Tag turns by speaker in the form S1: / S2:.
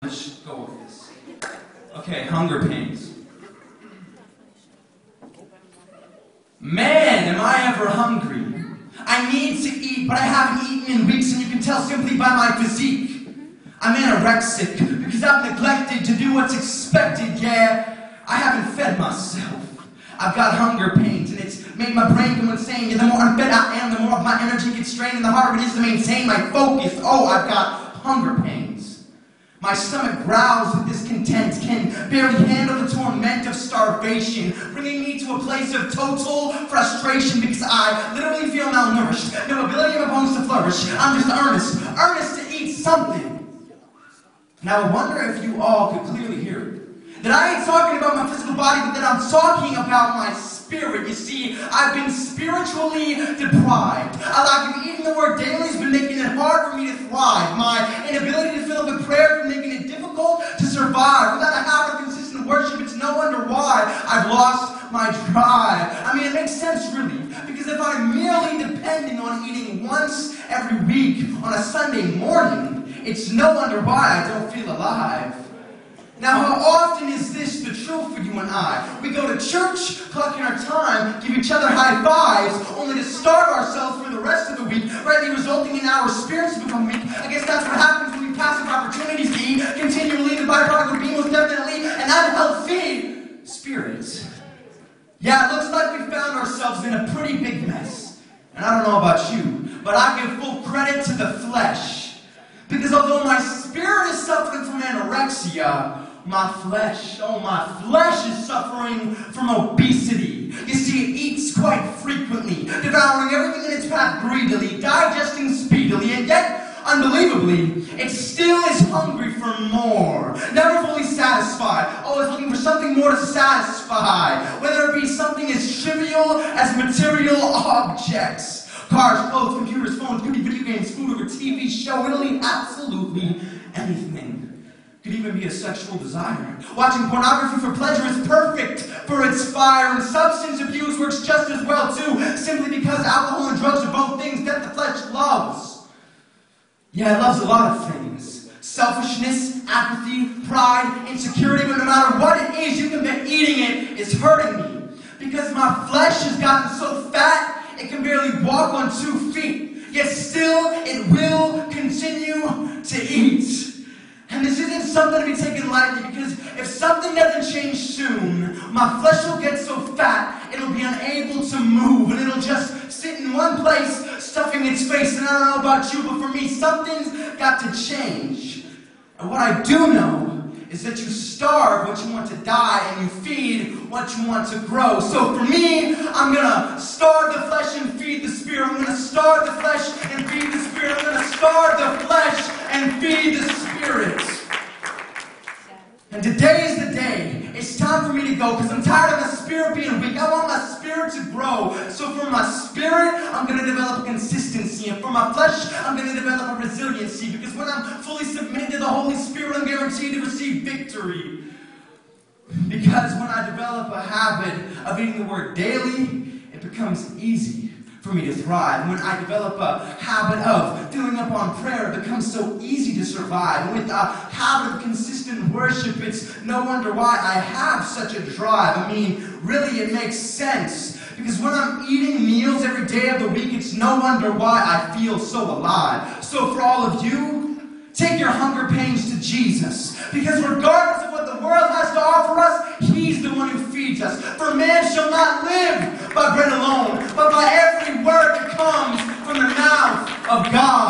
S1: Let's go with this. Okay, hunger pains. Man, am I ever hungry. I need to eat, but I haven't eaten in weeks, and you can tell simply by my physique. I'm anorexic because I've neglected to do what's expected. Yeah, I haven't fed myself. I've got hunger pains, and it's made my brain go insane. Yeah, the more unfed I am, the more of my energy gets strained, and the harder it is to maintain my focus. Oh, I've got hunger pains. My stomach growls with discontent, can barely handle the torment of starvation, bringing me to a place of total frustration because I literally feel malnourished. No ability of my bones to flourish. I'm just earnest to eat something. Now I wonder if you all could clearly hear it. That I ain't talking about my physical body, but that I'm talking about my spirit. You see, I've been spiritually deprived. I like eating the word daily has been making it hard for me to thrive. My inability to fill up with prayer has been making it difficult to survive. Without a habit of consistent worship, it's no wonder why I've lost my drive. I mean, it makes sense really, because if I'm merely depending on eating once every week on a Sunday morning, it's no wonder why I don't feel alive. Now, how often is this the truth for you and I? We go to church, clocking our time, give each other high fives, only to starve ourselves for the rest of the week, rightly resulting in our spirits to become weak. I guess that's what happens when we pass up opportunities to eat continually. The byproduct would be most definitely an unhealthy spirit. Yeah, it looks like we found ourselves in a pretty big mess. And I don't know about you, but I give full credit to the flesh. Because although my spirit is suffering from anorexia, my flesh is suffering from obesity. You see, it eats quite frequently, devouring everything in its path greedily, digesting speedily, and yet, unbelievably, it still is hungry for more. Never fully satisfied, always looking for something more to satisfy, whether it be something as trivial as material objects. Cars, clothes, computers, phones, could be video games, food, or a TV show, literally absolutely anything. Could even be a sexual desire. Watching pornography for pleasure is perfect for its fire, and substance abuse works just as well too, simply because alcohol and drugs are both things that the flesh loves. Yeah, it loves a lot of things. Selfishness, apathy, pride, insecurity, but no matter what it is, you can bet eating it is hurting me. Because my flesh has gotten so fat, it can barely walk on 2 feet, yet still it will continue to eat. And this isn't something to be taken lightly, because if something doesn't change soon, my flesh will get so fat, it'll be unable to move, and it'll just sit in one place, stuffing its face. And I don't know about you, but for me, something's got to change. And what I do know is that you starve what you want to die, and you feed what you want to grow. So for me, I'm going to starve the flesh and feed the spirit. I'm going to starve the flesh and feed the spirit. I'm going to starve the flesh and feed the spirit. And today is the day. It's time for me to go, because I'm tired of my spirit being weak. I want my spirit to grow. So for my spirit, I'm going to develop consistency. And for my flesh, I'm going to develop a resiliency. Because when I'm fully submitted to the Holy Spirit, I'm guaranteed to receive victory. Because when I develop a habit of eating the word daily, it becomes easy for me to thrive. When I develop a habit of filling up on prayer, it becomes so easy to survive. And with a habit of consistent worship, it's no wonder why I have such a drive. I mean, really, it makes sense. Because when I'm eating meals every day of the week, it's no wonder why I feel so alive. So for all of you, take your hunger pains to Jesus. Because regardless of what the world has to offer us, He's the one who feeds us. For man shall not live by bread alone, but by every word that comes from the mouth of God.